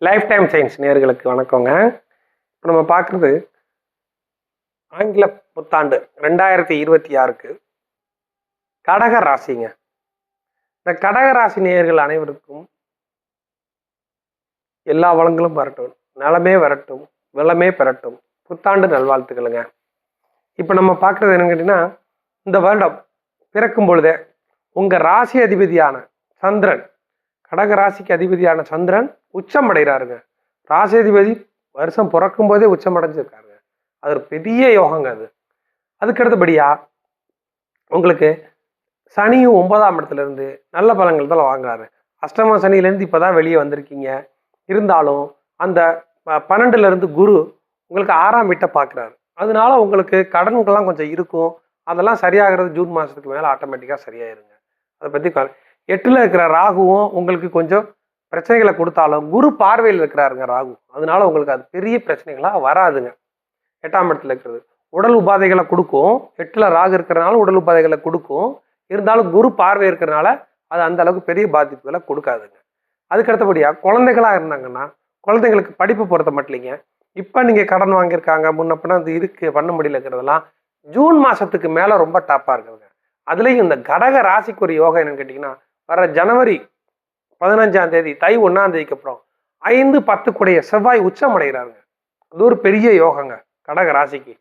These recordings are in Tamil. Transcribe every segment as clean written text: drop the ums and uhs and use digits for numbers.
லைஃப் டைம் சயின்ஸ் நேயர்களுக்கு வணக்கங்க. இப்போ நம்ம பார்க்குறது ஆங்கில புத்தாண்டு 2026க்கு கடக ராசிங்க. இந்த கடக ராசி நேயர்கள் அனைவருக்கும் எல்லா வளங்களும் வரட்டும், நலமே வரட்டும், வளமே பெறட்டும், புத்தாண்டு நல்வாழ்த்துக்களுங்க. இப்போ நம்ம பார்க்குறது என்னன்னு கேட்டிங்கன்னா, இந்த வருடம் பிறக்கும் பொழுதே உங்கள் ராசி அதிபதியான சந்திரன், கடக ராசிக்கு அதிபதியான சந்திரன் உச்சம் அடைகிறாருங்க. ராசி அதிபதி வருஷம் பிறக்கும் போதே உச்சம் அடைஞ்சிருக்காருங்க. அது ஒரு பெரிய யோகங்க. அதுக்கு அடுத்தபடியா உங்களுக்கு சனியும் 9ஆம் இடத்துல இருந்து நல்ல பலன்கள் தான் வாங்குறாரு. அஷ்டம சனியிலேருந்து இப்போதான் வெளியே வந்திருக்கீங்க. இருந்தாலும் அந்த 12ல இருந்து குரு உங்களுக்கு 6ஆம் வீட்டை பார்க்குறாரு. அதனால உங்களுக்கு கடன்கள்லாம் கொஞ்சம் இருக்கும். அதெல்லாம் சரியாகிறது ஜூன் மாதத்துக்கு மேலே ஆட்டோமேட்டிக்காக சரியாயிருங்க. அதை பற்றி 8ல் இருக்கிற ராகுவும் உங்களுக்கு கொஞ்சம் பிரச்சனைகளை கொடுத்தாலும் குரு பார்வையில் இருக்கிறாருங்க ராகு. அதனால உங்களுக்கு அது பெரிய பிரச்சனைகளாக வராதுங்க. 8ஆம் இடத்துல இருக்கிறது உடல் உபாதைகளை கொடுக்கும். 8ல் ராகு இருக்கிறதுனால உடல் உபாதைகளை கொடுக்கும். இருந்தாலும் குரு பார்வை இருக்கிறதுனால அது அந்த அளவுக்கு பெரிய பாதிப்புகளை கொடுக்காதுங்க. அதுக்கு அடுத்தபடியாக குழந்தைகளாக இருந்தாங்கன்னா குழந்தைங்களுக்கு படிப்பு பொறுத்த மட்டும் இல்லைங்க. இப்போ நீங்கள் கடன் வாங்கியிருக்காங்க, முன்னப்பின்னா அது இருக்குது, பண்ண முடியலங்கிறதெல்லாம் ஜூன் மாதத்துக்கு மேலே ரொம்ப டாப்பாக இருக்குதுங்க. அதுலேயும் இந்த கடக ராசிக்கு ஒரு யோகம் என்னன்னு கேட்டிங்கன்னா, வர ஜனவரி 15ஆம் தேதி தை 1ஆம் தேதிக்கு அப்புறம் 5-10 கூடிய செவ்வாய் உச்சம் அடைகிறாருங்க. அது ஒரு பெரிய யோகங்க கடக ராசிக்கு.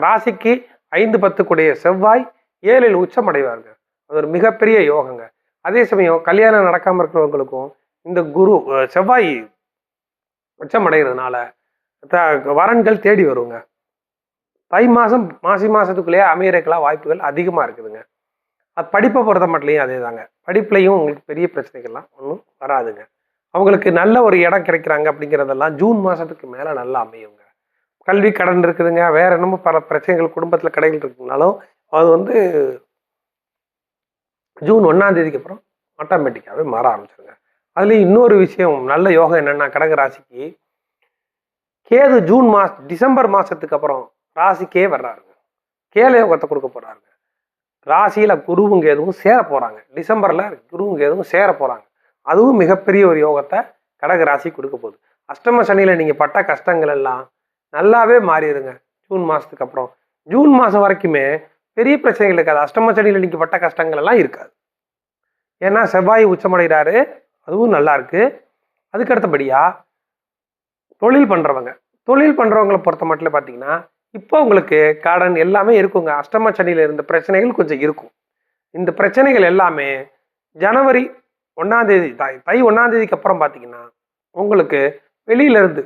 ராசிக்கு 5-10 கூடிய செவ்வாய் 7ல் உச்சம் அடைவாருங்க. அது ஒரு மிகப்பெரிய யோகங்க. அதே சமயம் கல்யாணம் நடக்காமல் இருக்கிறவங்களுக்கும் இந்த குரு செவ்வாய் உச்சம் அடைகிறதுனால வரன்கள் தேடி வருங்க. தை மாதம் மாசி மாதத்துக்குள்ளேயே அமையறதுக்கெல்லாம் வாய்ப்புகள் அதிகமாக இருக்குதுங்க. அது படிப்பை பொறுத்த மட்டும் அதே தாங்க. படிப்புலையும் உங்களுக்கு பெரிய பிரச்சனைகள்லாம் ஒன்றும் வராதுங்க. அவங்களுக்கு நல்ல ஒரு இடம் கிடைக்கிறாங்க அப்படிங்கிறதெல்லாம் ஜூன் மாதத்துக்கு மேலே நல்லா அமையுங்க. கல்வி கடன் இருக்குதுங்க, வேற என்னமோ பல பிரச்சனைகள் குடும்பத்தில் கடைகள் இருக்குனாலும் அது ஜூன் 1ஆம் தேதிக்கு அப்புறம் ஆட்டோமேட்டிக்காகவே மாற ஆரம்பிச்சிருங்க. அதுலேயும் இன்னொரு விஷயம் நல்ல யோகம் என்னென்னா, கடக ராசிக்கு கேது டிசம்பர் மாதத்துக்கு அப்புறம் ராசிக்கே வர்றாருங்க. கேல யோகத்தை கொடுக்க போறாருங்க. ராசியில குருவும் கேதுவும் சேர போறாங்க. டிசம்பர்ல குருவும் கேதுவும் சேர போறாங்க. அதுவும் மிகப்பெரிய ஒரு யோகத்தை கடக ராசி கொடுக்க போகுது. அஷ்டம சனியில நீங்க பட்ட கஷ்டங்கள் எல்லாம் நல்லாவே மாறிடுங்க ஜூன் மாசத்துக்கு அப்புறம். ஜூன் மாசம் வரைக்குமே பெரிய பிரச்சனைகள் இருக்காது. அஷ்டம சனியில நீங்க பட்ட கஷ்டங்கள் எல்லாம் இருக்காது. ஏன்னா செவ்வாய் உச்சமடைகிறாரு, அதுவும் நல்லா இருக்கு. அதுக்கு அடுத்தபடியா தொழில் பண்றவங்களை பொறுத்த மட்டும் பார்த்தீங்கன்னா, இப்போ உங்களுக்கு கடன் எல்லாமே இருக்குங்க. அஷ்டம சனியில இருந்த பிரச்சனைகள் கொஞ்சம் இருக்கும். இந்த பிரச்சனைகள் எல்லாமே ஜனவரி 1ஆம் தேதி தை 1ஆம் தேதிக்கு அப்புறம் பார்த்தீங்கன்னா உங்களுக்கு வெளியில இருந்து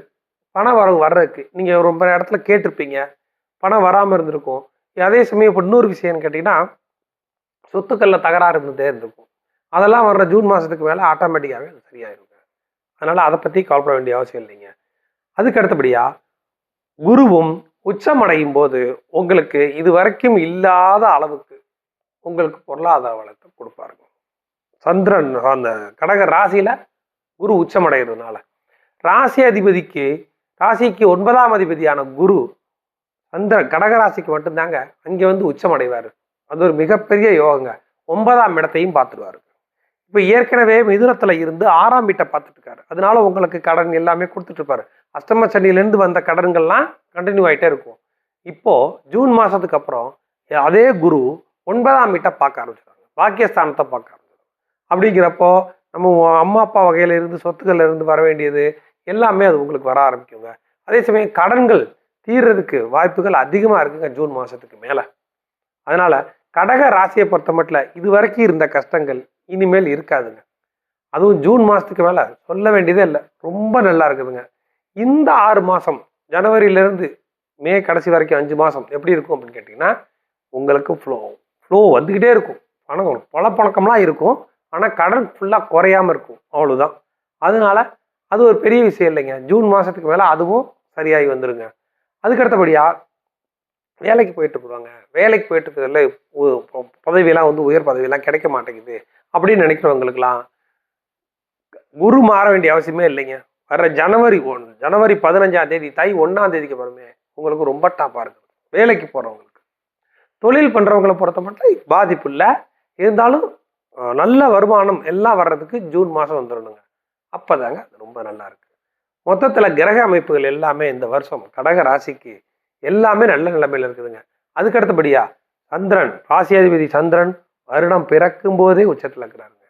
பண வரவு வர்றதுக்கு நீங்க ரொம்ப இடத்துல கேட்டிருப்பீங்க, பணம் வராமல் இருந்திருக்கும். அதே சமயம் இப்போ இன்னொரு விஷயம்னு கேட்டீங்கன்னா, சொத்துக்கள்ல தகராறு இருந்துட்டே இருந்திருக்கும். அதெல்லாம் வர்ற ஜூன் மாசத்துக்கு மேலே ஆட்டோமேட்டிக்காகவே அது சரியாயிருங்க. அதனால அதை பற்றி கவலைப்பட வேண்டிய அவசியம் இல்லைங்க. அதுக்கு அடுத்தபடியா குருவும் உச்சமடையும் போது உங்களுக்கு இது வரைக்கும் இல்லாத அளவுக்கு உங்களுக்கு பொருளாதார வளத்தை கொடுப்பாருங்க. சந்திரன் அந்த கடக ராசியில குரு உச்சமடைகிறதுனால ராசிக்கு 9ஆம் அதிபதியான குரு சந்திரன் கடக ராசிக்கு மட்டும்தாங்க அங்கே வந்து உச்சமடைவார். அது ஒரு மிகப்பெரிய யோகங்க. 9ஆம் இடத்தையும் பார்த்துருவாரு. இப்போ ஏற்கனவே மிதுனத்துல இருந்து 6ஆம் வீட்டை பார்த்துட்டு இருக்காரு. அதனால உங்களுக்கு கடன் எல்லாமே கொடுத்துட்டு இருப்பாரு. அஷ்டம சனியிலேருந்து வந்த கடன்கள்லாம் கண்டினியூ ஆகிட்டே இருக்கும். இப்போ ஜூன் மாசத்துக்கு அப்புறம் அதே குரு 9ஆம் வீட்டை பார்க்க ஆரம்பிச்சிருக்காங்க, பாக்கியஸ்தானத்தை பார்க்க ஆரம்பிச்சிருக்காங்க. அப்படிங்கிறப்போ நம்ம அம்மா அப்பா வகையில இருந்து சொத்துக்கள்ல இருந்து வர வேண்டியது எல்லாமே அது உங்களுக்கு வர ஆரம்பிக்குங்க. அதே சமயம் கடன்கள் தீர்றதுக்கு வாய்ப்புகள் அதிகமாக இருக்குங்க ஜூன் மாசத்துக்கு மேலே. அதனால கடக ராசியை பொறுத்த மட்டும் இது வரைக்கும் இருந்த கஷ்டங்கள் இனிமேல் இருக்காதுங்க. அதுவும் ஜூன் மாசத்துக்கு மேலே சொல்ல வேண்டியதே இல்லை, ரொம்ப நல்லா இருக்குதுங்க. இந்த 6 மாதம் ஜனவரியிலேருந்து மே கடைசி வரைக்கும் 5 மாதம் எப்படி இருக்கும் அப்படின்னு கேட்டிங்கன்னா, உங்களுக்கு ஃப்ளோ வந்துக்கிட்டே இருக்கும். பணப்பழக்கம்லாம் இருக்கும், ஆனால் கடன் ஃபுல்லாக குறையாமல் இருக்கும், அவ்வளோதான். அதனால அது ஒரு பெரிய விஷயம் இல்லைங்க. ஜூன் மாதத்துக்கு மேலே அதுவும் சரியாகி வந்துடுங்க. அதுக்கு அடுத்தபடியாக வேலைக்கு போயிட்டு போடுவாங்க. வேலைக்கு போயிட்டு இருக்கிறதுல பதவியெல்லாம் உயர் பதவியெல்லாம் கிடைக்க மாட்டேங்குது அப்படின்னு நினைக்கிறவங்களுக்குலாம் குரு மாற வேண்டிய அவசியமே இல்லைங்க. வர்ற ஜனவரி 15ஆம் தேதி தை 1ஆம் தேதிக்கு அப்புறமே உங்களுக்கு ரொம்ப டாப்பாக இருக்குது. வேலைக்கு போகிறவங்களுக்கு, தொழில் பண்ணுறவங்களை பொறுத்த மட்டும் பாதிப்பு இல்லை. இருந்தாலும் நல்ல வருமானம் எல்லாம் வர்றதுக்கு ஜூன் மாதம் வந்துடணுங்க. அப்போதாங்க அது ரொம்ப நல்லா இருக்கு. மொத்தத்துல கிரக அமைப்புகள் எல்லாமே இந்த வருஷம் கடக ராசிக்கு எல்லாமே நல்ல நிலைமையில இருக்குதுங்க. அதுக்கு அடுத்தபடியா சந்திரன், ராசியாதிபதி சந்திரன் வருடம் பிறக்கும் போதே உச்சத்துல இருக்கிறாருங்க.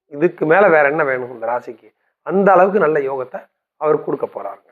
இதுக்கு மேல வேற என்ன வேணும் இந்த ராசிக்கு? அந்த அளவுக்கு நல்ல யோகத்தை அவர் கொடுக்க போறாருங்க.